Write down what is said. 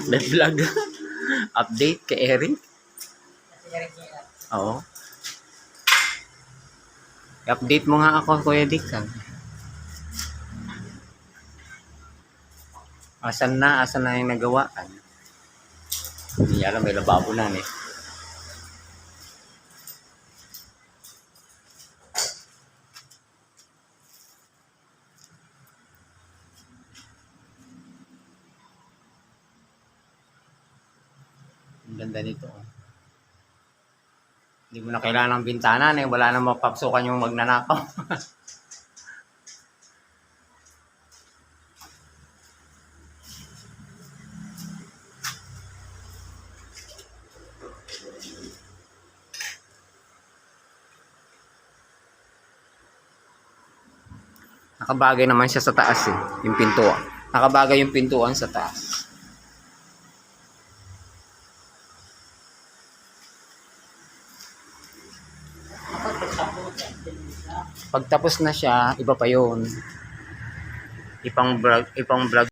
May vlog. Update kay Eric. Oo. I-update mo nga ako, Kuya Dick. Asan na yung nagawa? Hindi alam, may lababo na eh. Ang ganda nito. Hindi mo na kailangan ng bintana eh. Wala na mapapsukan yung magnanakaw. Nakabagay naman siya sa taas eh. Yung pintuan. Nakabagay yung pintuan sa taas. Pagtapos na siya, iba pa yun. Ipang vlog